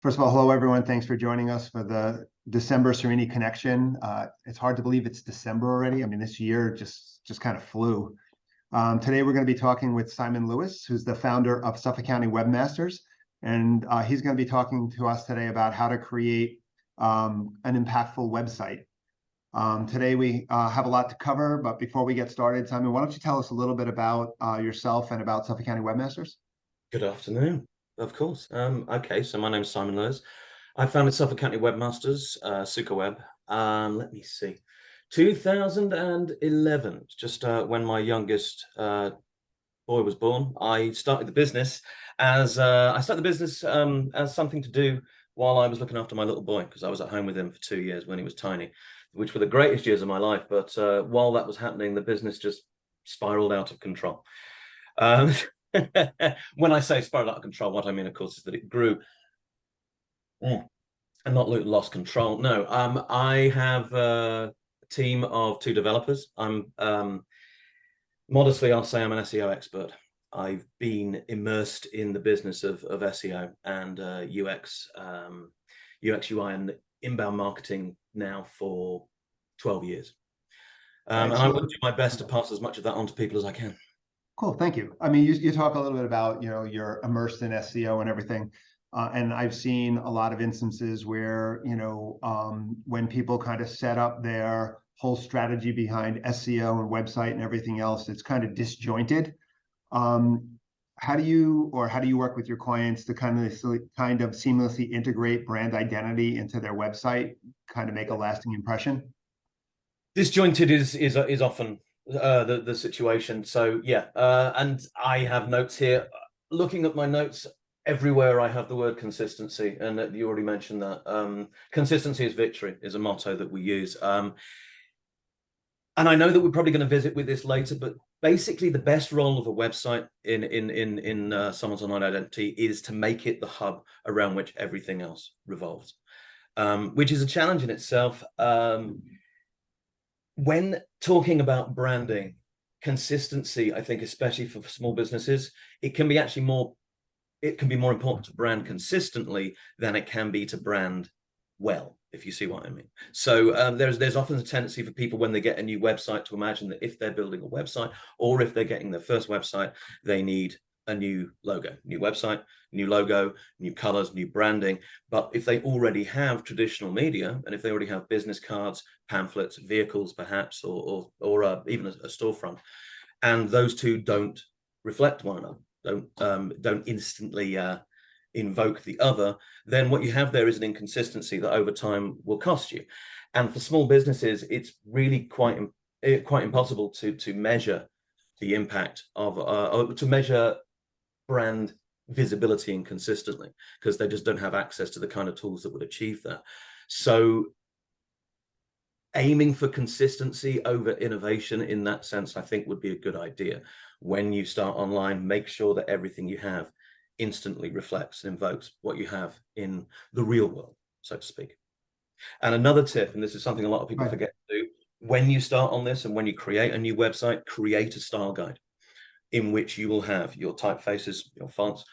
First of all, hello everyone. Thanks for joining us for the December Cerini Connection. It's hard to believe it's December already. I mean, this year just kind of flew. Today we're going to be talking with Simon Lewis, who's the founder of Suffolk County Webmasters, and he's going to be talking to us today about how to create an impactful website. Today we have a lot to cover, but before we get started, Simon, why don't you tell us a little bit about yourself and about Suffolk County Webmasters? Good afternoon. Of course. Okay, so my name's Simon Lewis. I founded Suffolk County Webmasters, Sukaweb. Let me see, 2011, just when my youngest boy was born. I started the business as as something to do while I was looking after my little boy, because I was at home with him for 2 years when he was tiny, which were the greatest years of my life. But while that was happening, the business just spiraled out of control. When I say spiral out of control, what I mean, of course, is that it grew and not lost control. No, I have a team of 2 developers. Modestly, I'll say I'm an SEO expert. I've been immersed in the business of SEO and UX, UI, and inbound marketing now for 12 years. And I will do my best to pass as much of that on to people as I can. Cool, thank you. I mean, you talk a little bit about, you're immersed in SEO and everything. And I've seen a lot of instances where, when people kind of set up their whole strategy behind SEO and website and everything else, it's kind of disjointed. How do you work with your clients to kind of seamlessly integrate brand identity into their website, kind of make a lasting impression? Disjointed is often the situation. So yeah, and I have notes here. Looking at my notes, everywhere I have the word consistency, and you already mentioned that. Consistency is victory is a motto that we use. And I know that we're probably going to visit with this later, but basically the best role of a website in someone's online identity is to make it the hub around which everything else revolves, which is a challenge in itself. When talking about branding, consistency, I think, especially for small businesses, it can be more important to brand consistently than it can be to brand well, if you see what I mean. So there's often a tendency for people when they get a new website to imagine that if they're building a website or if they're getting their first website, they need a new logo, new website, new logo, new colors, new branding. But if they already have traditional media, and if they already have business cards, pamphlets, vehicles, perhaps, or even a storefront, and those two don't reflect one another, don't instantly invoke the other, then what you have there is an inconsistency that over time will cost you. And for small businesses, it's really quite impossible to measure the impact of to measure brand visibility and consistently, because they just don't have access to the kind of tools that would achieve that. So aiming for consistency over innovation in that sense, I think, would be a good idea. When you start online, make sure that everything you have instantly reflects and invokes what you have in the real world, so to speak. And another tip, and this is something a lot of people forget to do, when you start on this and when you create a new website, create a style guide in which you will have your typefaces, your fonts,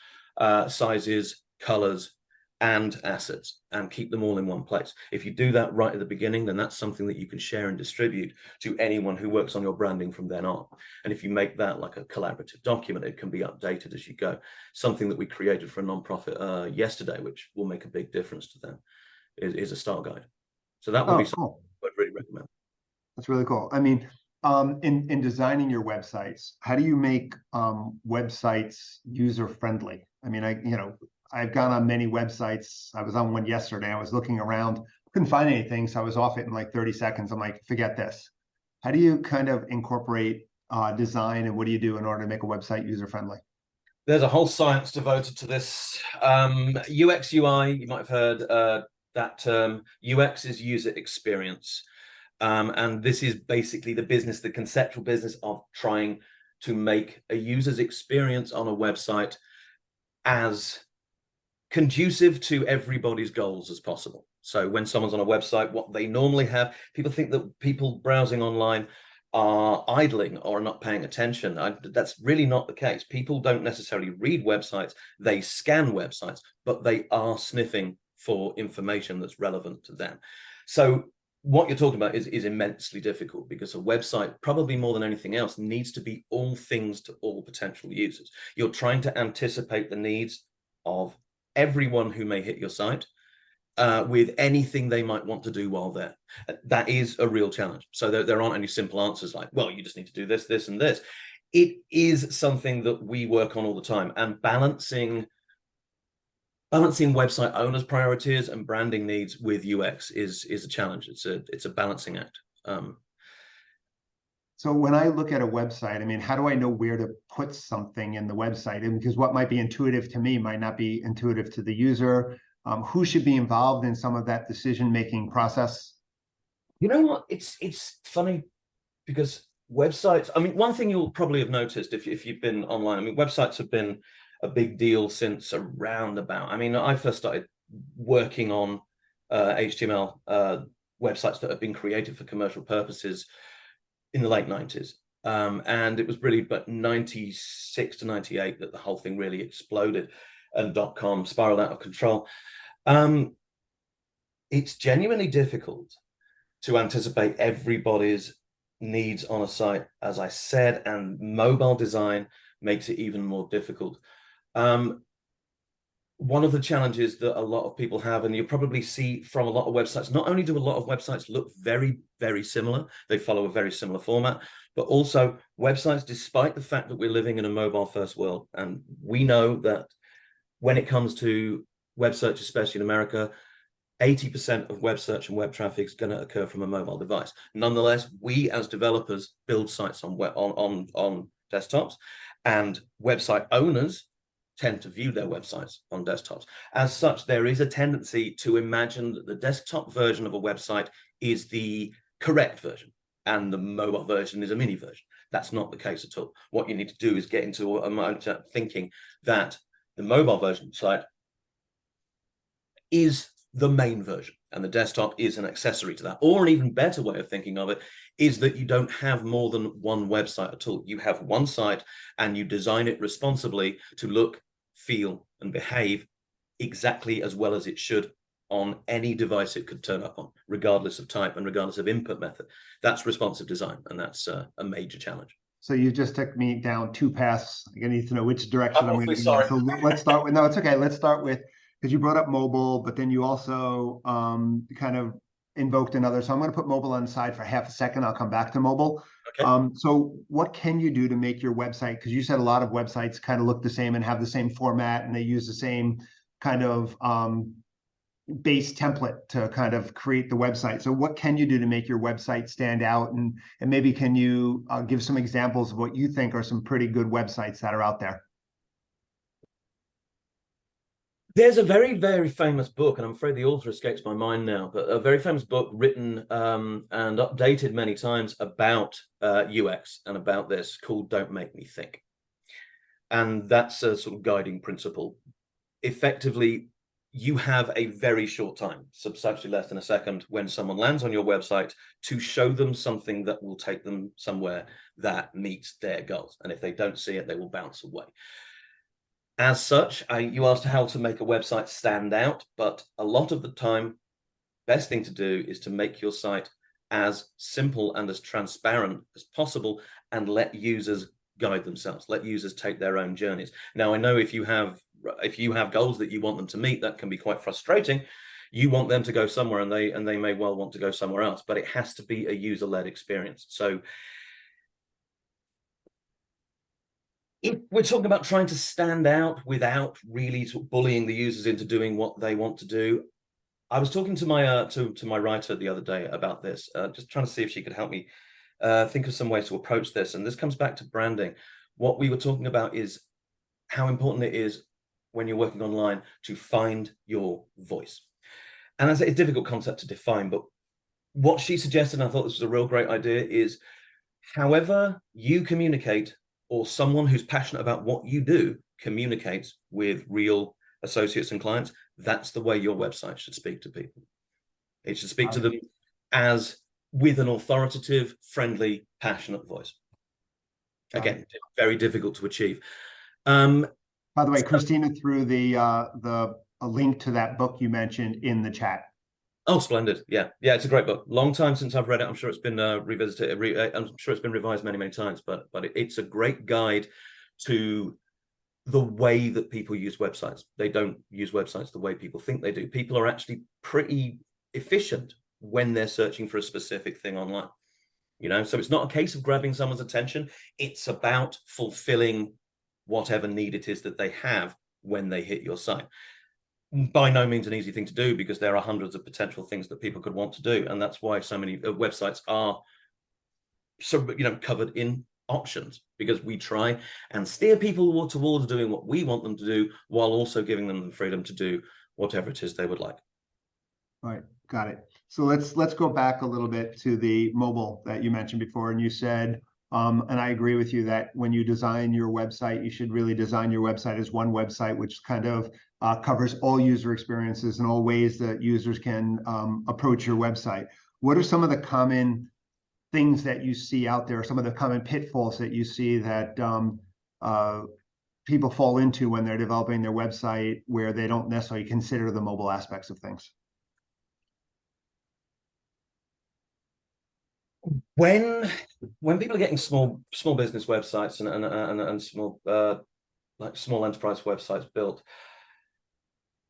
sizes, colors, and assets, and keep them all in one place. If you do that right at the beginning, then that's something that you can share and distribute to anyone who works on your branding from then on. And if you make that like a collaborative document, it can be updated as you go. Something that we created for a nonprofit yesterday, which will make a big difference to them, is a style guide. So that would be something I'd really recommend. That's really cool. I mean, in designing your websites, how do you make websites user-friendly? I mean, I've gone on many websites. I was on one yesterday. I was looking around, couldn't find anything, so I was off it in like 30 seconds. I'm like, forget this. How do you kind of incorporate design, and what do you do in order to make a website user-friendly? There's a whole science devoted to this. UX, UI, you might have heard that term. UX is user experience. And this is basically the conceptual business of trying to make a user's experience on a website as conducive to everybody's goals as possible. So when someone's on a website, what they normally have, people think that people browsing online are idling or are not paying attention. That's really not the case. People don't necessarily read websites, they scan websites, but they are sniffing for information that's relevant to them. So what you're talking about is immensely difficult, because a website, probably more than anything else, needs to be all things to all potential users. You're trying to anticipate the needs of everyone who may hit your site, with anything they might want to do while there. That is a real challenge. So there aren't any simple answers like, well, you just need to do this, this, and this. It is something that we work on all the time, and balancing website owners' priorities and branding needs with UX is a challenge. It's a balancing act. So when I look at a website, I mean, how do I know where to put something in the website? And because what might be intuitive to me might not be intuitive to the user. Who should be involved in some of that decision-making process? You know what? It's funny, because websites, I mean, one thing you'll probably have noticed if you've been online, I mean, websites have been a big deal since around about, I mean, I first started working on HTML websites that have been created for commercial purposes in the late 90s. And it was really but 96 to 98 that the whole thing really exploded, and .com spiraled out of control. It's genuinely difficult to anticipate everybody's needs on a site, as I said, and mobile design makes it even more difficult. One of the challenges that a lot of people have, and you'll probably see from a lot of websites, not only do a lot of websites look very, very similar, they follow a very similar format, but also websites, despite the fact that we're living in a mobile first world, and we know that when it comes to web search, especially in America, 80% of web search and web traffic is going to occur from a mobile device. Nonetheless, we as developers build sites on desktops, and website owners tend to view their websites on desktops. As such, there is a tendency to imagine that the desktop version of a website is the correct version and the mobile version is a mini version. That's not the case at all. What you need to do is get into a mindset thinking that the mobile version site is the main version and the desktop is an accessory to that. Or an even better way of thinking of it is that you don't have more than one website at all. You have one site and you design it responsibly to look, feel, and behave exactly as well as it should on any device it could turn up on, regardless of type and regardless of input method. That's responsive design, and that's a major challenge. So you just took me down two paths. I need to know which direction I'm going to go. Sorry. So let's start with, no, it's okay. Let's start with, because you brought up mobile, but then you also kind of invoked another. So I'm going to put mobile on the side for half a second. I'll come back to mobile. Okay. So what can you do to make your website? Because you said a lot of websites kind of look the same and have the same format, and they use the same kind of base template to kind of create the website. So what can you do to make your website stand out? And maybe can you give some examples of what you think are some pretty good websites that are out there? There's a very, very famous book, and I'm afraid the author escapes my mind now, but a very famous book written and updated many times about UX and about this, called Don't Make Me Think. And that's a sort of guiding principle. Effectively, you have a very short time, substantially less than a second, when someone lands on your website to show them something that will take them somewhere that meets their goals. And if they don't see it, they will bounce away. As such, you asked how to make a website stand out, but a lot of the time, best thing to do is to make your site as simple and as transparent as possible and let users guide themselves, let users take their own journeys. Now, I know if you have goals that you want them to meet, that can be quite frustrating. You want them to go somewhere and they may well want to go somewhere else, but it has to be a user-led experience. So if we're talking about trying to stand out without really sort of bullying the users into doing what they want to do, I was talking to my to my writer the other day about this, just trying to see if she could help me think of some ways to approach this. And this comes back to branding. What we were talking about is how important it is when you're working online to find your voice. And that's a difficult concept to define, but what she suggested, and I thought this was a real great idea, is however you communicate, or someone who's passionate about what you do communicates with real associates and clients, that's the way your website should speak to people. It should speak to them as with an authoritative, friendly, passionate voice. Again, very difficult to achieve. By the way, Christina threw a link to that book you mentioned in the chat. Oh, splendid. Yeah. Yeah, it's a great book. Long time since I've read it. I'm sure it's been revisited. I'm sure it's been revised many, many times, but it's a great guide to the way that people use websites. They don't use websites the way people think they do. People are actually pretty efficient when they're searching for a specific thing online. You know, so it's not a case of grabbing someone's attention. It's about fulfilling whatever need it is that they have when they hit your site. By no means an easy thing to do, because there are hundreds of potential things that people could want to do, and that's why so many websites are covered in options, because we try and steer people towards doing what we want them to do, while also giving them the freedom to do whatever it is they would like. All right, got it. So let's go back a little bit to the mobile that you mentioned before, and you said, and I agree with you, that when you design your website, you should really design your website as one website, which kind of covers all user experiences and all ways that users can approach your website. What are some of the common things that you see out there, some of the common pitfalls that you see that people fall into when they're developing their website, where they don't necessarily consider the mobile aspects of things? When people are getting small business websites and small like small enterprise websites built,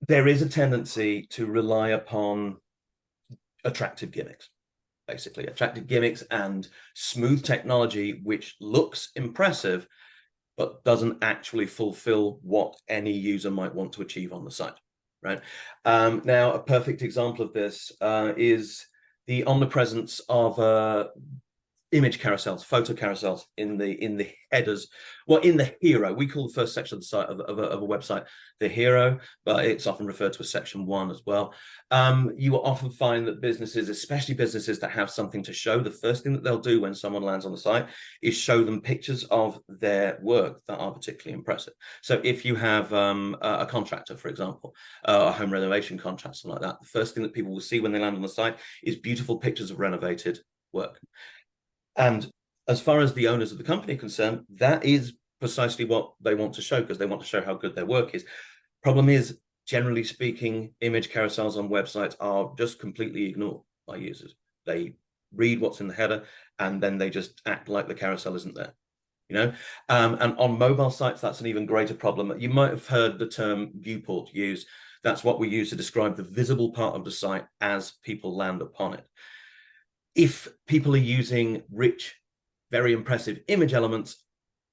there is a tendency to rely upon attractive gimmicks, basically attractive gimmicks and smooth technology, which looks impressive but doesn't actually fulfill what any user might want to achieve on the site, right? Now, a perfect example of this is the omnipresence of image carousels, photo carousels in the headers. Well, in the hero, we call the first section of the site of a website the hero, but it's often referred to as section 1 as well. You will often find that businesses, especially businesses that have something to show, the first thing that they'll do when someone lands on the site is show them pictures of their work that are particularly impressive. So if you have a contractor, for example, a home renovation contract, something like that, the first thing that people will see when they land on the site is beautiful pictures of renovated work. And as far as the owners of the company are concerned, that is precisely what they want to show, because they want to show how good their work is. Problem is, generally speaking, image carousels on websites are just completely ignored by users. They read what's in the header and then they just act like the carousel isn't there. You know, and on mobile sites, that's an even greater problem. You might have heard the term viewport used. That's what we use to describe the visible part of the site as people land upon it. If people are using rich, very impressive image elements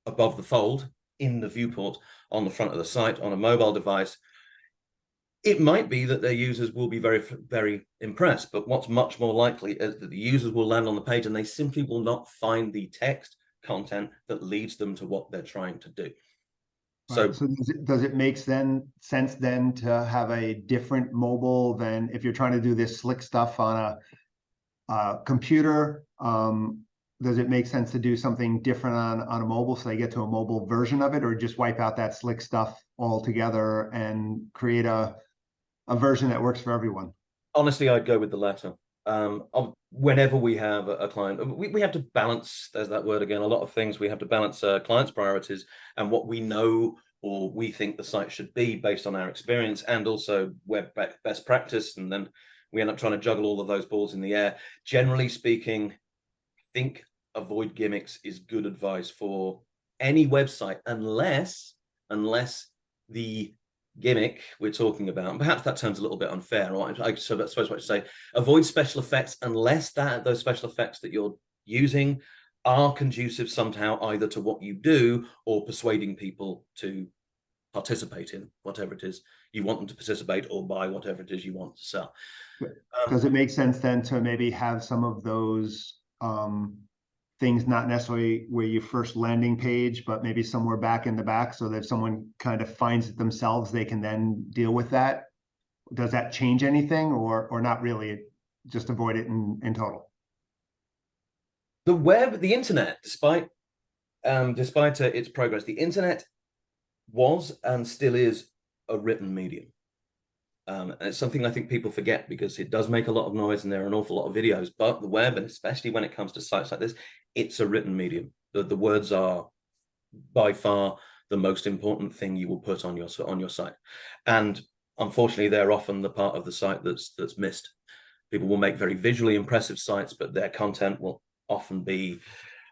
above the fold in the viewport on the front of the site on a mobile device, it might be that their users will be very, very impressed. But what's much more likely is that the users will land on the page and they simply will not find the text content that leads them to what they're trying to do. So does it make sense then to have a different mobile than if you're trying to do this slick stuff on a computer? Does it make sense to do something different on a mobile, so they get to a mobile version of it, or just wipe out that slick stuff altogether and create a version that works for everyone? Honestly, I'd go with the latter. Whenever we have a client, we have to balance, there's that word again, a lot of things. We have to balance clients' priorities and what we know or we think the site should be based on our experience, and also web best practice. And then we end up trying to juggle all of those balls in the air. Generally speaking, think avoid gimmicks is good advice for any website, unless the gimmick we're talking about, and perhaps that term's a little bit unfair, right? I suppose what to say, avoid special effects unless those special effects that you're using are conducive somehow either to what you do or persuading people to participate in whatever it is you want them to participate, or buy whatever it is you want to sell. Does it make sense then to maybe have some of those things not necessarily where you first landing page, but maybe somewhere back in the back, so that if someone kind of finds it themselves, they can then deal with that? Does that change anything, or not really? Just avoid it in total? The web, the internet, despite its progress, the internet was and still is a written medium. And it's something I think people forget because it does make a lot of noise and there are an awful lot of videos, but the web, and especially when it comes to sites like this, it's a written medium. The words are by far the most important thing you will put on your site. And unfortunately, they're often the part of the site that's missed. People will make very visually impressive sites, but their content will often be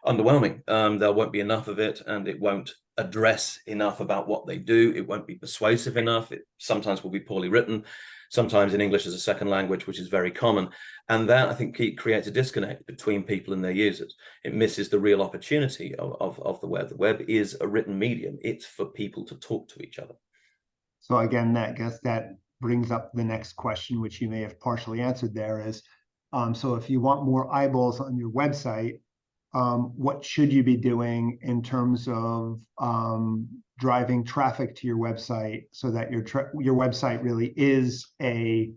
underwhelming. There won't be enough of it, and it won't address enough about what they do. It won't be persuasive enough. It sometimes will be poorly written, sometimes in English as a second language, which is very common. And that, I think, creates a disconnect between people and their users. It misses the real opportunity of the web. The web is a written medium. It's for people to talk to each other. So again, I guess that brings up the next question, which you may have partially answered there is, so if you want more eyeballs on your website, what should you be doing in terms of driving traffic to your website so that your website really is a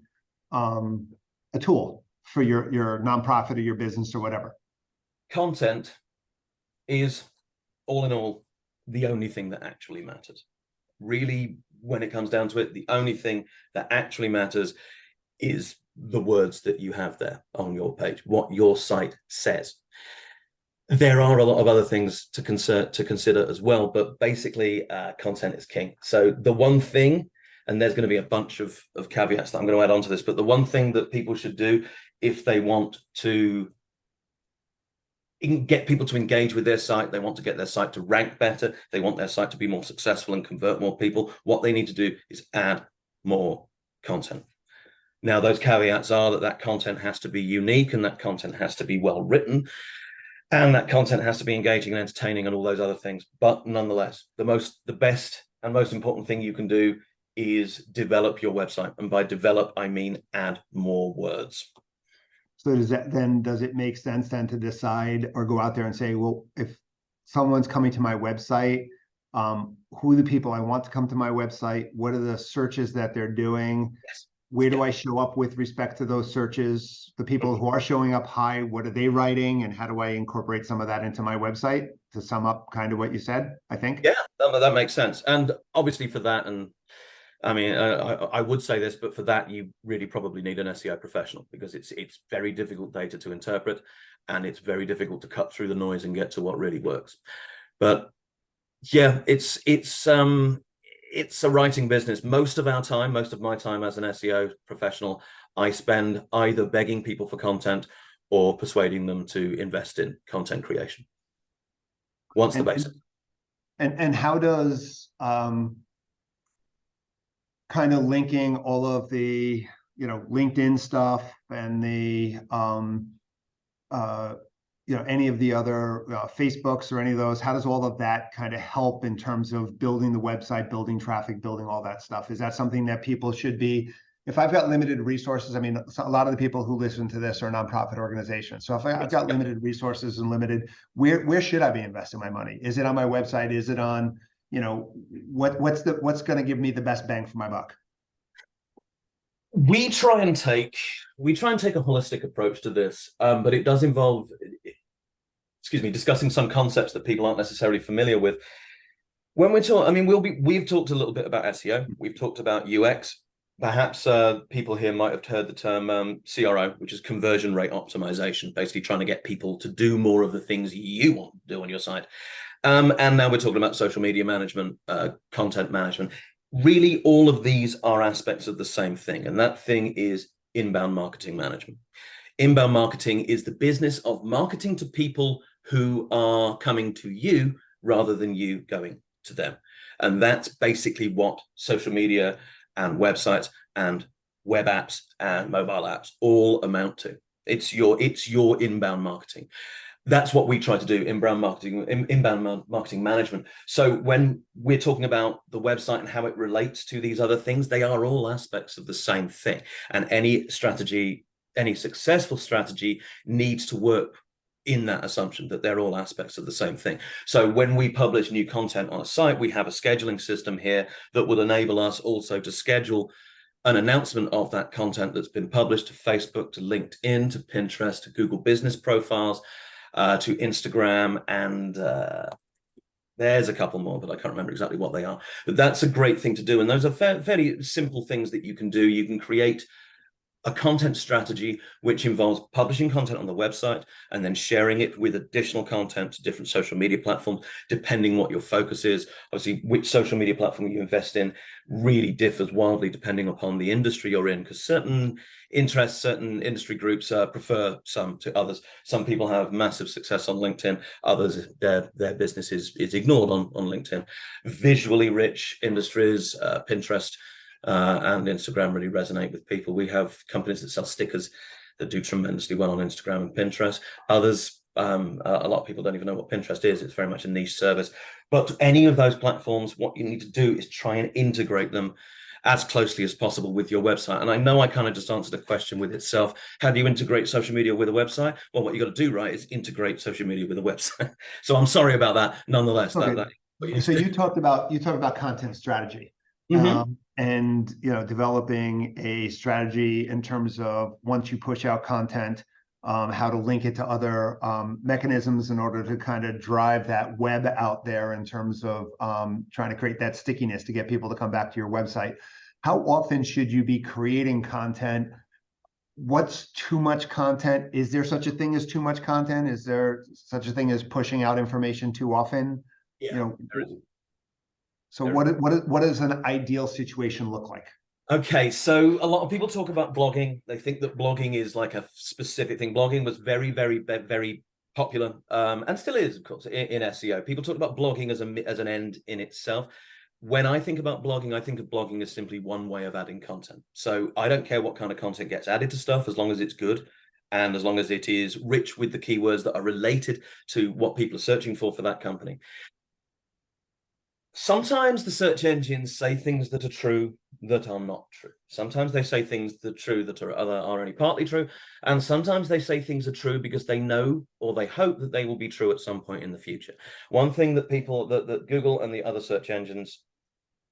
tool for your nonprofit or your business or whatever? Content is, all in all, the only thing that actually matters. Really, when it comes down to it, the only thing that actually matters is the words that you have there on your page, what your site says. There are a lot of other things to consider as well, but basically content is king. So the one thing, and there's going to be a bunch of caveats that I'm going to add onto this, but the one thing that people should do if they want to get people to engage with their site, they want to get their site to rank better, they want their site to be more successful and convert more people, what they need to do is add more content. Now, those caveats are that content has to be unique, and that content has to be well written, and that content has to be engaging and entertaining and all those other things. But nonetheless, the best and most important thing you can do is develop your website. And by develop, I mean add more words. So does it make sense then to decide or go out there and say, well, if someone's coming to my website, who are the people I want to come to my website? What are the searches that they're doing? Yes. Where do I show up with respect to those searches? The people who are showing up high, what are they writing? And how do I incorporate some of that into my website to sum up kind of what you said, I think? Yeah, that makes sense. And obviously for that, and I mean, I would say this, but for that, you really probably need an SEO professional, because it's very difficult data to interpret, and it's very difficult to cut through the noise and get to what really works. But yeah, it's a writing business. Most of my time as an SEO professional, I spend either begging people for content or persuading them to invest in content creation. Once the basics. And how does kind of linking all of the LinkedIn stuff and the any of the other Facebooks or any of those, how does all of that kind of help in terms of building the website, building traffic, building all that stuff? Is that something that people should be, if I've got limited resources, I mean, a lot of the people who listen to this are nonprofit organizations. So if I've got limited resources and limited, where should I be investing my money? Is it on my website? Is it on, what's going to give me the best bang for my buck? We try and take a holistic approach to this, but it does involve, discussing some concepts that people aren't necessarily familiar with. When we're talking, I mean, we've talked a little bit about SEO. We've talked about UX. Perhaps people here might have heard the term CRO, which is conversion rate optimization, basically trying to get people to do more of the things you want to do on your site. And now we're talking about social media management, content management. Really, all of these are aspects of the same thing, and that thing is inbound marketing management. Inbound marketing is the business of marketing to people who are coming to you rather than you going to them. And that's basically what social media and websites and web apps and mobile apps all amount to. It's your inbound marketing. That's what we try to do, inbound marketing management. So when we're talking about the website and how it relates to these other things, they are all aspects of the same thing. And any successful strategy needs to work in that assumption that they're all aspects of the same thing. So when we publish new content on a site, we have a scheduling system here that will enable us also to schedule an announcement of that content that's been published to Facebook, to LinkedIn, to Pinterest, to Google business profiles, to Instagram, and There's a couple more, but I can't remember exactly what they are. But that's a great thing to do. And those are fairly simple things that you can do. You can create a content strategy which involves publishing content on the website and then sharing it with additional content to different social media platforms, depending what your focus is. Obviously, which social media platform you invest in really differs wildly depending upon the industry you're in, because certain interests, certain industry groups prefer some to others. Some people have massive success on LinkedIn, others their business is ignored on LinkedIn. Visually rich industries, Pinterest, and Instagram really resonate with people. We have companies that sell stickers that do tremendously well on Instagram and Pinterest. Others, a lot of people don't even know what Pinterest is. It's very much a niche service. But any of those platforms, what you need to do is try and integrate them as closely as possible with your website. And I know I kind of just answered the question with itself. How do you integrate social media with a website? Well, what you got to do, right, is integrate social media with a website. So I'm sorry about that. Nonetheless, Okay. So you talked about content strategy. Mm-hmm. And developing a strategy in terms of once you push out content, how to link it to other mechanisms in order to kind of drive that web out there in terms of trying to create that stickiness to get people to come back to your website. How often should you be creating content? What's too much content? Is there such a thing as too much content? Is there such a thing as pushing out information too often? Yeah. So what does an ideal situation look like? Okay, so a lot of people talk about blogging. They think that blogging is like a specific thing. Blogging was very, very, very popular, and still is, of course, in SEO. People talk about blogging as an end in itself. When I think about blogging, I think of blogging as simply one way of adding content. So I don't care what kind of content gets added to stuff, as long as it's good and as long as it is rich with the keywords that are related to what people are searching for that company. Sometimes the search engines say things that are true that are not true. Sometimes they say things that are true that are only partly true. And sometimes they say things are true because they know or they hope that they will be true at some point in the future. One thing that that Google and the other search engines,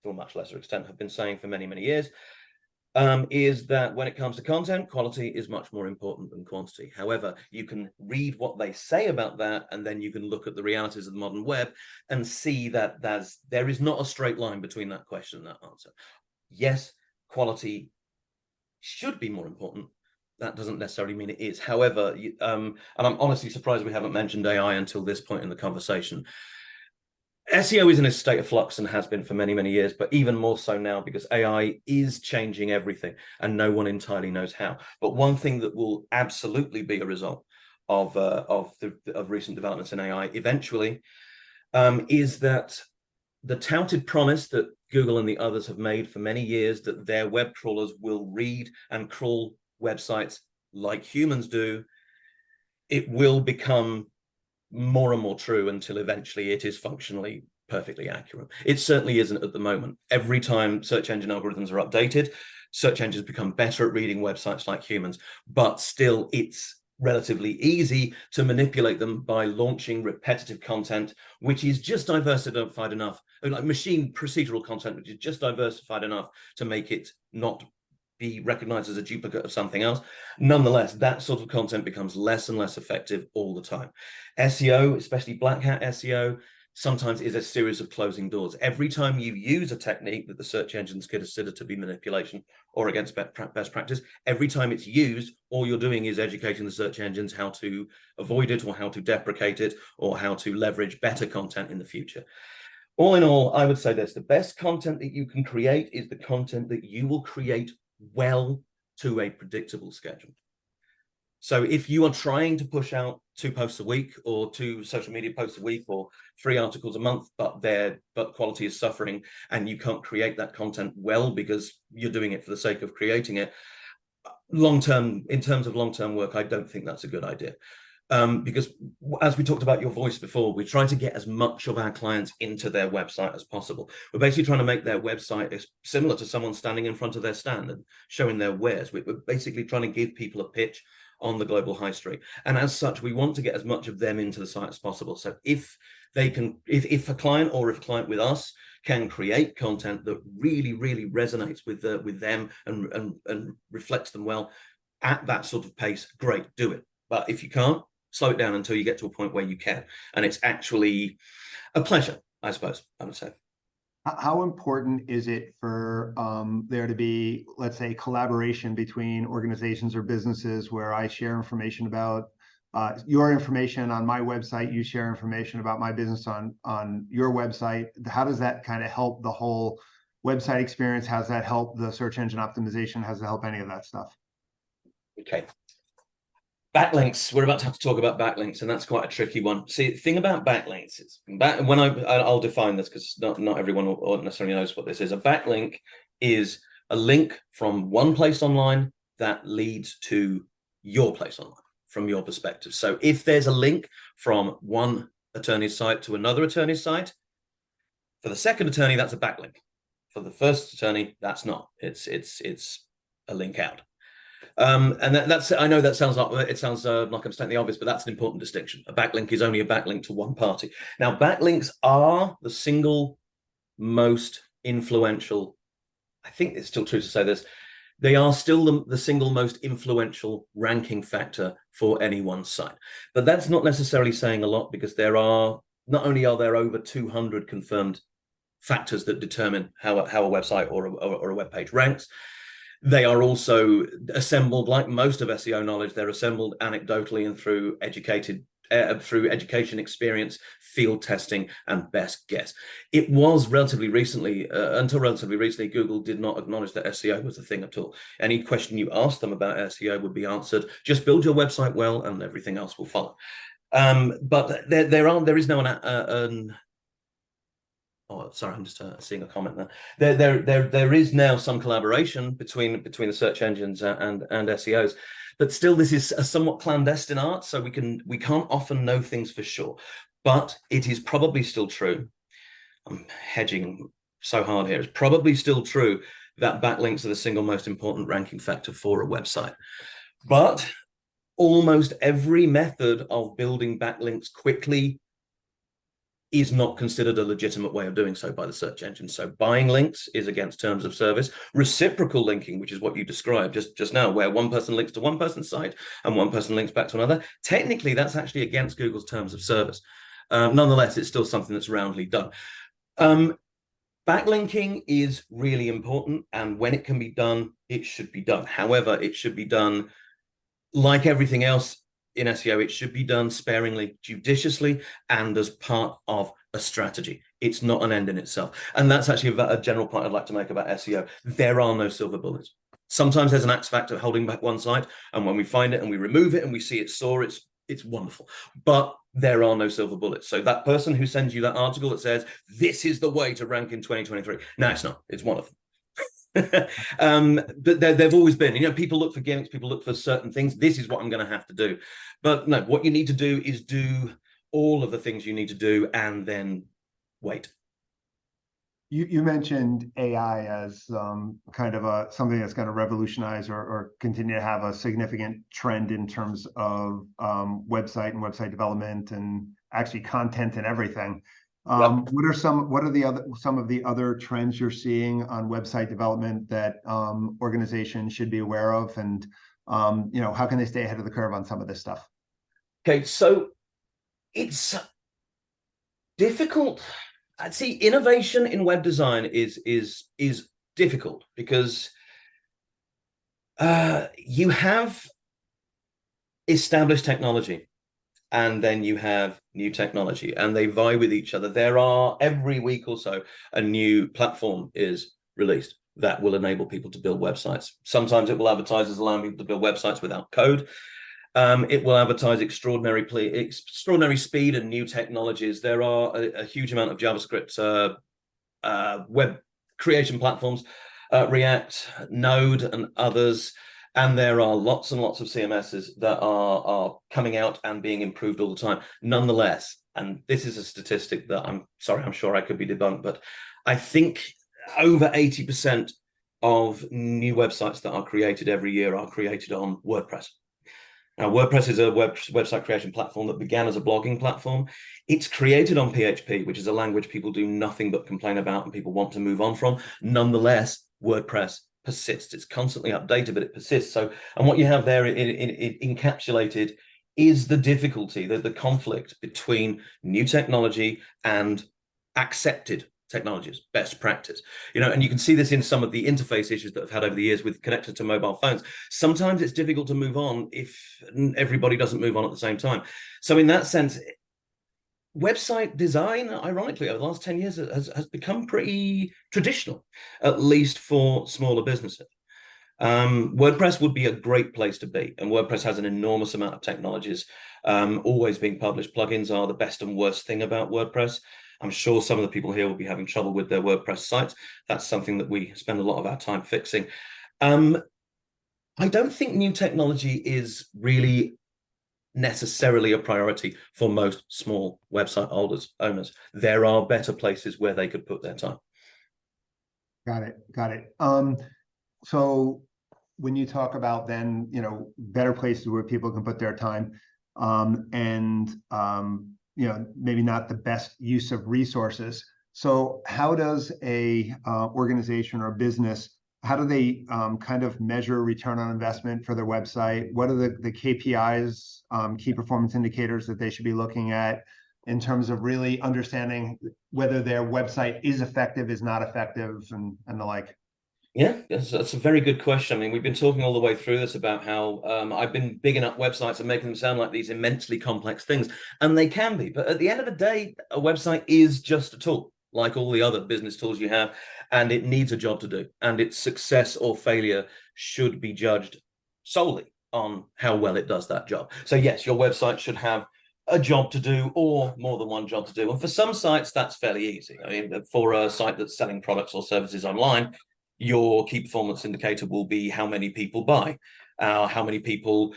to a much lesser extent, have been saying for many, many years, is that when it comes to content, quality is much more important than quantity. However, you can read what they say about that, and then you can look at the realities of the modern web and see that there is not a straight line between that question and that answer. Yes, quality should be more important. That doesn't necessarily mean it is. However, and I'm honestly surprised we haven't mentioned AI until this point in the conversation. SEO is in a state of flux and has been for many, many years, but even more so now because AI is changing everything and no one entirely knows how. But one thing that will absolutely be a result of recent developments in AI eventually is that the touted promise that Google and the others have made for many years that their web crawlers will read and crawl websites like humans do, it will become more and more true until eventually it is functionally perfectly accurate. It certainly isn't at the moment. Every time search engine algorithms are updated, search engines become better at reading websites like humans, but still it's relatively easy to manipulate them by launching repetitive content, which is just diversified enough, like machine procedural content, which is just diversified enough to make it not be recognized as a duplicate of something else. Nonetheless, that sort of content becomes less and less effective all the time. SEO, especially black hat SEO, sometimes is a series of closing doors. Every time you use a technique that the search engines consider to be manipulation or against best practice, every time it's used, all you're doing is educating the search engines how to avoid it or how to deprecate it or how to leverage better content in the future. All in all, I would say this: the best content that you can create is the content that you will create well to a predictable schedule. So if you are trying to push out 2 posts a week or 2 social media posts a week or 3 articles a month, but quality is suffering and you can't create that content well because you're doing it for the sake of creating it, long term, in terms of long-term work, I don't think that's a good idea. Because as we talked about your voice before, we try to get as much of our clients into their website as possible. We're basically trying to make their website similar to someone standing in front of their stand and showing their wares. We're basically trying to give people a pitch on the global high street. And as such, we want to get as much of them into the site as possible. So if a client or if a client with us can create content that really, really resonates with them and reflects them well at that sort of pace, great, do it. But if you can't, slow it down until you get to a point where you can. And it's actually a pleasure. I suppose I would say. How important is it for there to be, let's say, collaboration between organizations or businesses where I share information about your information on my website, you share information about my business on your website? How does that kind of help the whole website experience? How does that help the search engine optimization? How does it help any of that stuff? Okay. Backlinks. We're about to have to talk about backlinks, and that's quite a tricky one. See, the thing about backlinks is when I'll define this because not everyone necessarily knows what this is. A backlink is a link from one place online that leads to your place online from your perspective. So if there's a link from one attorney's site to another attorney's site, for the second attorney, that's a backlink. For the first attorney, that's not. It's a link out. And that's, I know that sounds like I'm stating the obvious, but that's an important distinction. A backlink is only a backlink to one party. Now, backlinks are the single most influential. I think it's still true to say this. They are still the single most influential ranking factor for any one site. But that's not necessarily saying a lot, because there are, not only are there over 200 confirmed factors that determine how a website or a web page ranks, they are also assembled, like most of SEO knowledge, they're assembled anecdotally and through education, experience, field testing, and best guess. It was relatively recently, until relatively recently, Google did not acknowledge that SEO was a thing at all. Any question you asked them about SEO would be answered, just build your website well and everything else will follow. But there is no oh, sorry, I'm just seeing a comment there. There is now some collaboration between the search engines and SEOs, but still, this is a somewhat clandestine art, so we can't often know things for sure. But it is probably still true. I'm hedging so hard here. It's probably still true that backlinks are the single most important ranking factor for a website. But almost every method of building backlinks quickly is not considered a legitimate way of doing so by the search engine. So buying links is against terms of service. Reciprocal linking, which is what you described just now, where one person links to one person's site and one person links back to another, technically that's actually against Google's terms of service. Nonetheless, it's still something that's roundly done. Backlinking is really important, and when it can be done, it should be done. However, it should be done like everything else in SEO. It should be done sparingly, judiciously, and as part of a strategy. It's not an end in itself. And that's actually a general point I'd like to make about SEO. There are no silver bullets. Sometimes there's an X factor holding back one site, and when we find it and we remove it and we see it soar, it's wonderful. But there are no silver bullets. So that person who sends you that article that says, this is the way to rank in 2023, no, it's not. It's one of them. But they've always been, people look for gimmicks, people look for certain things. This is what I'm going to have to do. But no, what you need to do is do all of the things you need to do and then wait. You mentioned AI as kind of something that's going to revolutionize or continue to have a significant trend in terms of website and website development and actually content and everything. Yep. What are some of the other trends you're seeing on website development that organizations should be aware of, and how can they stay ahead of the curve on some of this stuff? Okay, so it's difficult. I'd see innovation in web design is difficult because you have established technology, and then you have new technology, and they vie with each other. There are, every week or so, a new platform is released that will enable people to build websites. Sometimes it will advertise as allowing people to build websites without code. It will advertise extraordinary speed and new technologies. There are a huge amount of JavaScript web creation platforms, React, Node, and others. And there are lots and lots of CMSs that are coming out and being improved all the time. Nonetheless, and this is a statistic that I'm sure I could be debunked, but I think over 80% of new websites that are created every year are created on WordPress. Now, WordPress is a website creation platform that began as a blogging platform. It's created on PHP, which is a language people do nothing but complain about and people want to move on from. Nonetheless, WordPress persists. It's constantly updated, but it persists. So, and what you have there encapsulated is the difficulty, the conflict between new technology and accepted technologies, best practice, and you can see this in some of the interface issues that I've had over the years with connected to mobile phones. Sometimes it's difficult to move on if everybody doesn't move on at the same time. So in that sense, website design, ironically, over the last 10 years has become pretty traditional, at least for smaller businesses. WordPress would be a great place to be, and WordPress has an enormous amount of technologies always being published. Plugins are the best and worst thing about WordPress. I'm sure some of the people here will be having trouble with their WordPress sites. That's something that we spend a lot of our time fixing. I don't think new technology is really necessarily a priority for most small website owners. There are better places where they could put their time. Got it. So when you talk about then, better places where people can put their time, and maybe not the best use of resources. So how does a organization or business, how do they kind of measure return on investment for their website? What are the KPIs, key performance indicators that they should be looking at in terms of really understanding whether their website is effective, is not effective, and the like? Yeah, that's a very good question. I mean, we've been talking all the way through this about how I've been bigging up websites and making them sound like these immensely complex things, and they can be. But at the end of the day, a website is just a tool, like all the other business tools you have, and it needs a job to do. And its success or failure should be judged solely on how well it does that job. So yes, your website should have a job to do, or more than one job to do. And for some sites, that's fairly easy. I mean, for a site that's selling products or services online, your key performance indicator will be how many people buy, how many people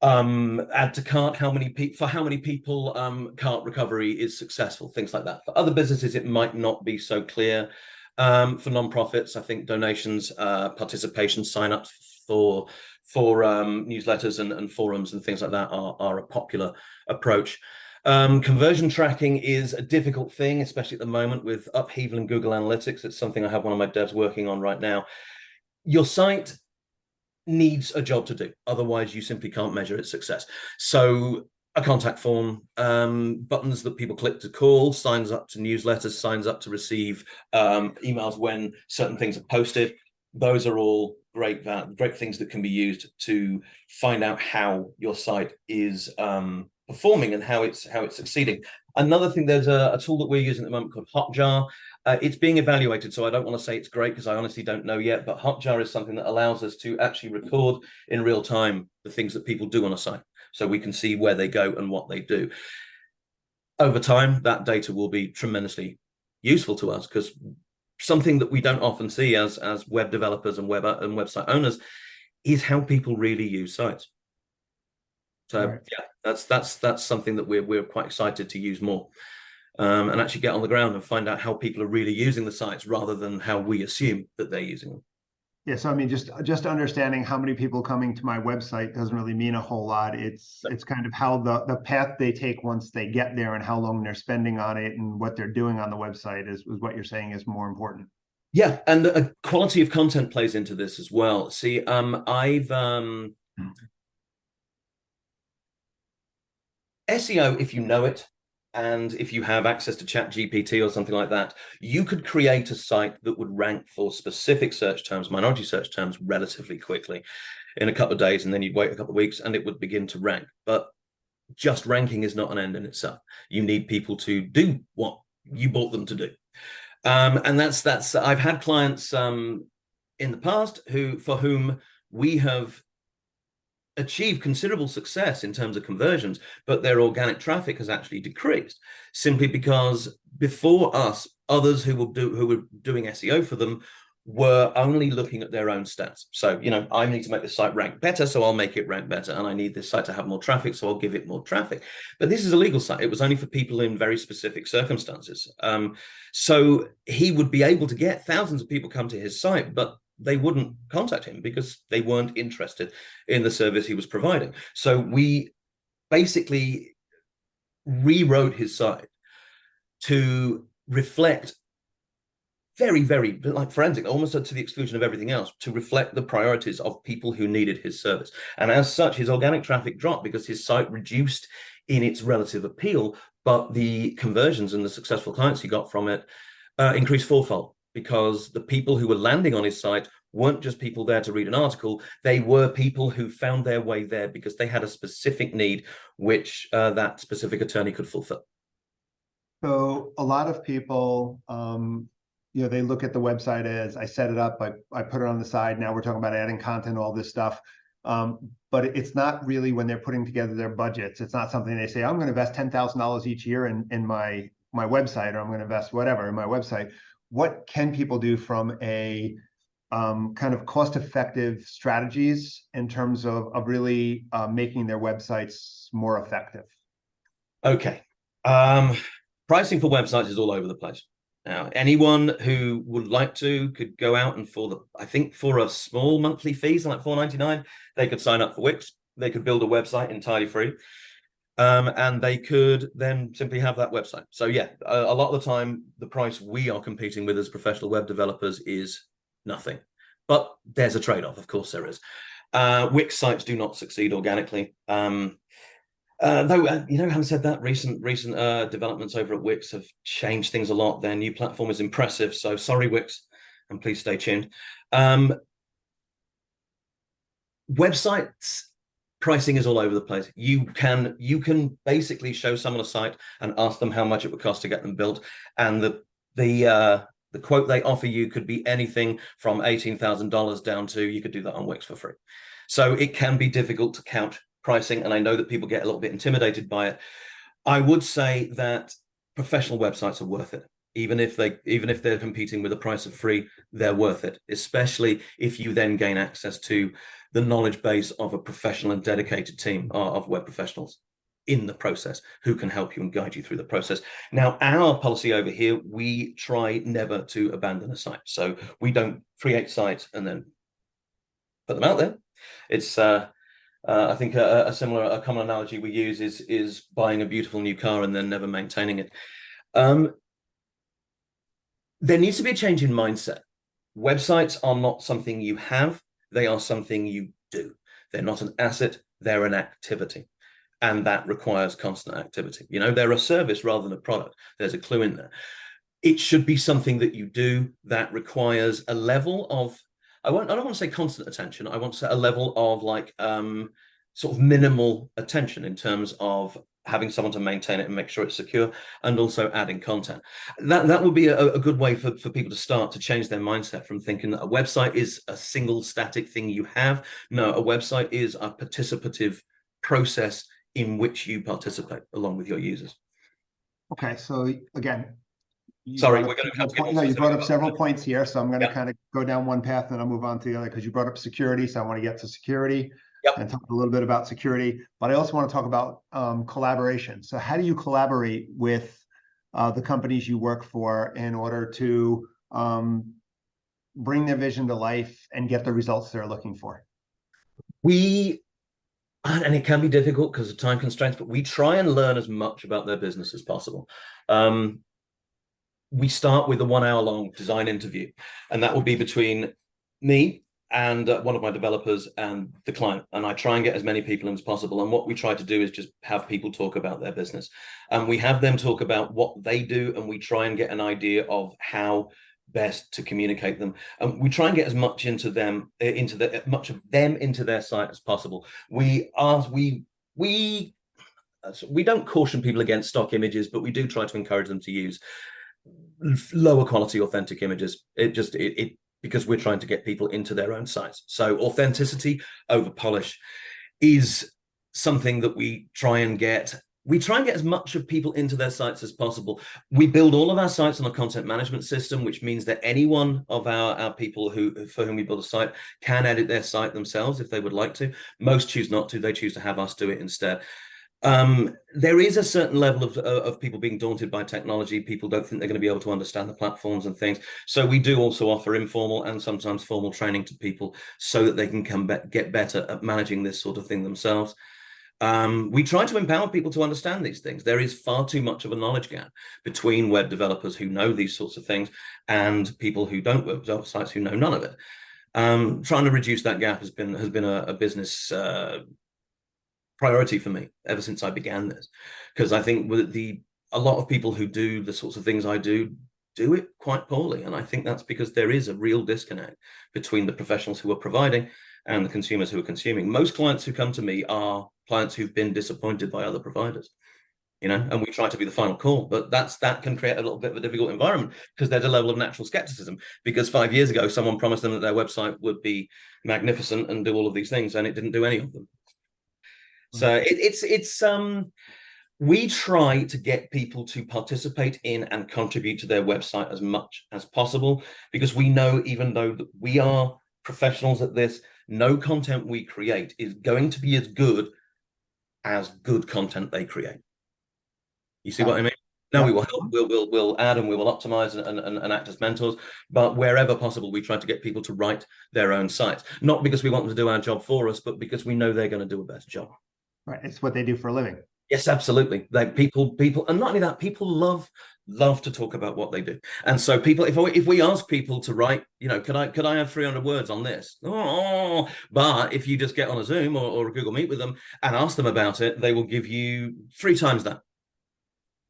add to cart, how many people cart recovery is successful, things like that. For other businesses, it might not be so clear. For nonprofits, I think donations, participation, sign-ups for newsletters and forums and things like that are a popular approach. Conversion tracking is a difficult thing, especially at the moment with upheaval in Google Analytics. It's something I have one of my devs working on right now. Your site needs a job to do. Otherwise, you simply can't measure its success. So a contact form, buttons that people click to call, signs up to newsletters, signs up to receive emails when certain things are posted. Those are all great things that can be used to find out how your site is performing and how it's succeeding. Another thing, there's a tool that we're using at the moment called Hotjar. It's being evaluated, so I don't want to say it's great because I honestly don't know yet, but Hotjar is something that allows us to actually record in real time the things that people do on a site, so we can see where they go and what they do. Over time, that data will be tremendously useful to us, because something that we don't often see as web developers and website owners is how people really use sites. So right. Yeah, that's something that we're quite excited to use more, and actually get on the ground and find out how people are really using the sites rather than how we assume that they're using them. Yeah, so I mean, just understanding how many people coming to my website doesn't really mean a whole lot. It's kind of how the path they take once they get there and how long they're spending on it and what they're doing on the website is what you're saying is more important. Yeah, and the quality of content plays into this as well. See, SEO, if you know it, and if you have access to ChatGPT or something like that, you could create a site that would rank for specific search terms, minority search terms, relatively quickly in a couple of days, and then you'd wait a couple of weeks and it would begin to rank. But just ranking is not an end in itself. You need people to do what you bought them to do. And that's I've had clients in the past for whom we have achieved considerable success in terms of conversions, but their organic traffic has actually decreased, simply because before us, others who were doing SEO for them were only looking at their own stats. So, I need to make this site rank better, so I'll make it rank better, and I need this site to have more traffic, so I'll give it more traffic. But this is a legal site. It was only for people in very specific circumstances. So he would be able to get thousands of people come to his site, but they wouldn't contact him because they weren't interested in the service he was providing. So we basically rewrote his site to reflect very, very, like forensic, almost to the exclusion of everything else, to reflect the priorities of people who needed his service. And as such, his organic traffic dropped because his site reduced in its relative appeal, but the conversions and the successful clients he got from it increased fourfold, because the people who were landing on his site weren't just people there to read an article. They were people who found their way there because they had a specific need, which that specific attorney could fulfill. So a lot of people, they look at the website as I set it up, I put it on the side. Now we're talking about adding content, all this stuff. But it's not really when they're putting together their budgets. It's not something they say, I'm going to invest $10,000 each year in my website, or I'm going to invest whatever in my website. What can people do from a kind of cost-effective strategies in terms of really making their websites more effective? Okay. Pricing for websites is all over the place. Now, anyone who would like to could go out and I think for a small monthly fees, like $4.99, they could sign up for Wix. They could build a website entirely free. And they could then simply have that website. So yeah, a lot of the time, the price we are competing with as professional web developers is nothing. But there's a trade-off, of course there is. Wix sites do not succeed organically. Though, having said that, recent developments over at Wix have changed things a lot. Their new platform is impressive. So sorry, Wix, and please stay tuned. Websites pricing is all over the place. You can basically show someone a site and ask them how much it would cost to get them built, and the quote they offer you could be anything from $18,000 down to, you could do that on Wix for free. So it can be difficult to count pricing, and I know that people get a little bit intimidated by it. I would say that professional websites are worth it. Even if they're competing with a price of free, they're worth it, especially if you then gain access to the knowledge base of a professional and dedicated team of web professionals in the process who can help you and guide you through the process. Now, our policy over here, we try never to abandon a site. So we don't create sites and then put them out there. It's I think a common analogy we use is buying a beautiful new car and then never maintaining it. There needs to be a change in mindset. Websites are not something you have, they are something you do. They're not an asset, they're an activity. And that requires constant activity. They're a service rather than a product. There's a clue in there. It should be something that you do that requires a level of, I don't want to say constant attention. I want to say a level of sort of minimal attention in terms of having someone to maintain it and make sure it's secure, and also adding content. That would be a good way for people to start to change their mindset from thinking that a website is a single static thing you have. No, a website is a participative process in which you participate along with your users. Okay, so again, sorry, we're going to have to get you brought up several points here, so I'm going to kind of go down one path and I'll move on to the other, because you brought up security, so I want to get to security and talk a little bit about security, but I also want to talk about collaboration. So how do you collaborate with the companies you work for in order to bring their vision to life and get the results they're looking for? And it can be difficult because of time constraints, but we try and learn as much about their business as possible. We start with a 1 hour long design interview, and that will be between me and one of my developers and the client. And I try and get as many people in as possible. And what we try to do is just have people talk about their business. And we have them talk about what they do, and we try and get an idea of how best to communicate them. And we try and get as much into them, into their site as possible. We don't caution people against stock images, but we do try to encourage them to use lower quality authentic images. Because we're trying to get people into their own sites. So authenticity over polish is something that we try and get. We try and get as much of people into their sites as possible. We build all of our sites on a content management system, which means that any one of our people for whom we build a site can edit their site themselves if they would like to. Most choose not to. They choose to have us do it instead. There is a certain level of people being daunted by technology. People don't think they're going to be able to understand the platforms and things. So we do also offer informal and sometimes formal training to people so that they can get better at managing this sort of thing themselves. We try to empower people to understand these things. There is far too much of a knowledge gap between web developers who know these sorts of things and people who don't work with sites who know none of it. Trying to reduce that gap has been a business priority for me ever since I began this, because I think a lot of people who do the sorts of things I do it quite poorly. And I think that's because there is a real disconnect between the professionals who are providing and the consumers who are consuming. Most clients who come to me are clients who've been disappointed by other providers, and we try to be the final call, but that can create a little bit of a difficult environment because there's a level of natural skepticism, because 5 years ago someone promised them that their website would be magnificent and do all of these things, and it didn't do any of them. So we try to get people to participate in and contribute to their website as much as possible, because we know, even though we are professionals at this, no content we create is going to be as good content they create. You see what I mean? Now, we will help, we'll add, and we will optimize and act as mentors, but wherever possible, we try to get people to write their own sites, not because we want them to do our job for us, but because we know they're going to do a better job. Right, it's what they do for a living. Yes, absolutely. People, and not only that, people love to talk about what they do. And so people, if we ask people to write, could I have 300 words on this? Oh, but if you just get on a Zoom or a Google Meet with them and ask them about it, they will give you 3 times that,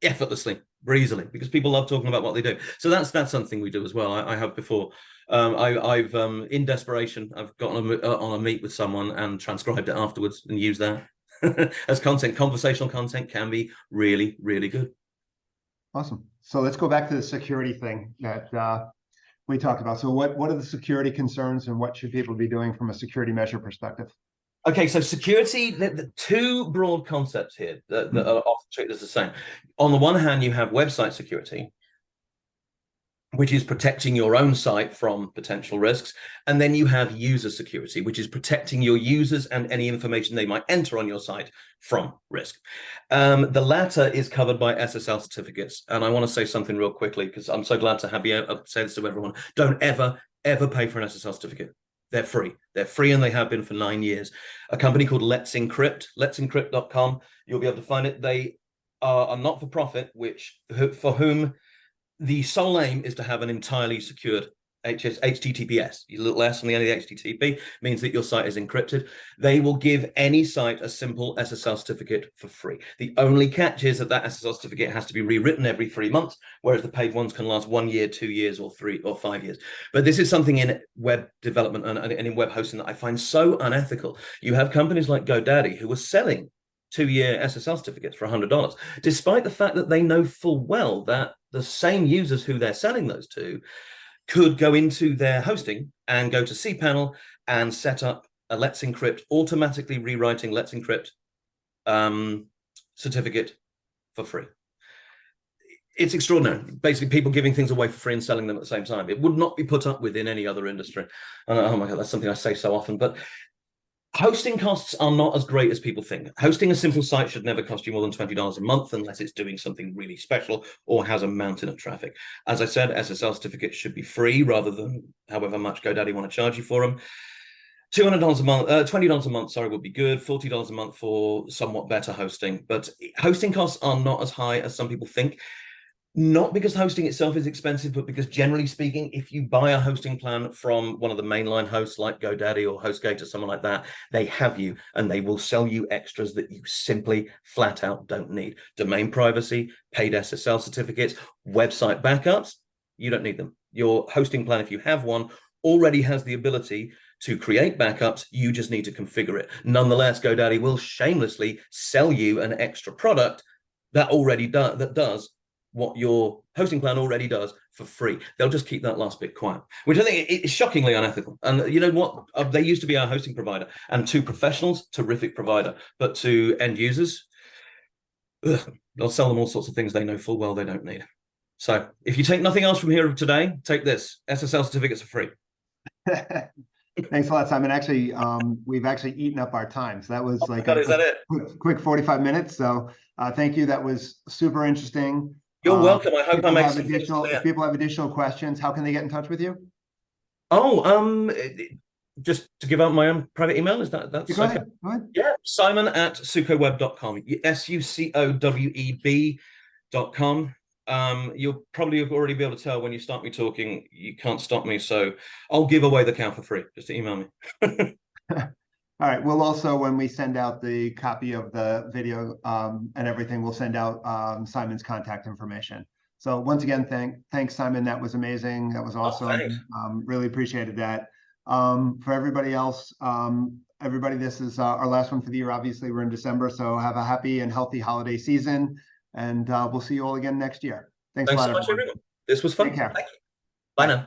effortlessly, breezily, because people love talking about what they do. So that's something we do as well. I have before. I've in desperation, I've gotten on a meet with someone and transcribed it afterwards and used that as content. Conversational content can be really, really good. Awesome. So let's go back to the security thing that we talked about. So what are the security concerns, and what should people be doing from a security measure perspective? Okay, so security, the 2 broad concepts here that are often treated as the same. On the one hand, you have website security, which is protecting your own site from potential risks. And then you have user security, which is protecting your users and any information they might enter on your site from risk. The latter is covered by SSL certificates. And I want to say something real quickly, because I'm so glad to be able to say this to everyone. Don't ever pay for an SSL certificate. They're free. They're free, and they have been for 9 years. A company called Let's Encrypt, let'sencrypt.com. You'll be able to find it. They are a not-for-profit, for whom the sole aim is to have an entirely secured HTTPS. A little less on the end of the HTTP means that your site is encrypted. They will give any site a simple SSL certificate for free. The only catch is that SSL certificate has to be rewritten every 3 months, whereas the paid ones can last 1 year, 2 years, or 3 or 5 years. But this is something in web development and in web hosting that I find so unethical. You have companies like GoDaddy who are selling 2-year SSL certificates for $100, despite the fact that they know full well that the same users who they're selling those to could go into their hosting and go to cPanel and set up a Let's Encrypt, automatically rewriting Let's Encrypt certificate for free. It's extraordinary. Basically, people giving things away for free and selling them at the same time. It would not be put up with in any other industry. Oh my God, that's something I say so often. But hosting costs are not as great as people think. Hosting a simple site should never cost you more than $20 a month unless it's doing something really special or has a mountain of traffic. As I said, SSL certificates should be free rather than however much GoDaddy want to charge you for them. $200 a month, $20 a month, sorry, would be good. $40 a month for somewhat better hosting. But hosting costs are not as high as some people think. Not because hosting itself is expensive, but because generally speaking, if you buy a hosting plan from one of the mainline hosts like GoDaddy or HostGator or someone like that, they have you, and they will sell you extras that you simply flat out don't need. Domain privacy, paid SSL certificates, website backups, you don't need them. Your hosting plan, if you have one, already has the ability to create backups. You just need to configure it. Nonetheless, GoDaddy will shamelessly sell you an extra product that does what your hosting plan already does for free. They'll just keep that last bit quiet, which I think is shockingly unethical. And you know what? They used to be our hosting provider, and to professionals, terrific provider, but to end users, they'll sell them all sorts of things they know full well they don't need. So if you take nothing else from here today, take this. SSL certificates are free. Thanks a lot, Simon. Actually, we've actually eaten up our time. So that was like is that it? Quick 45 minutes. So thank you. That was super interesting. You're welcome. I hope I make some things clear. If people have additional questions, how can they get in touch with you? Oh, just to give out my own private email, is that's okay? Go ahead. Yeah, simon@sucoweb.com. SUCOWEB.com. You'll probably already be able to tell when you start me talking, you can't stop me. So I'll give away the cow for free. Just email me. All right. We'll also, when we send out the copy of the video and everything, we'll send out Simon's contact information. So once again, thanks, Simon. That was amazing. That was Oh, thanks. awesome. Really appreciated that. For everybody else, everybody, this is our last one for the year. Obviously, we're in December, so have a happy and healthy holiday season, and we'll see you all again next year. Thanks a Thanks lot, so much, everyone. everyone. This was fun. Take care. Thank you. Bye Bye. now.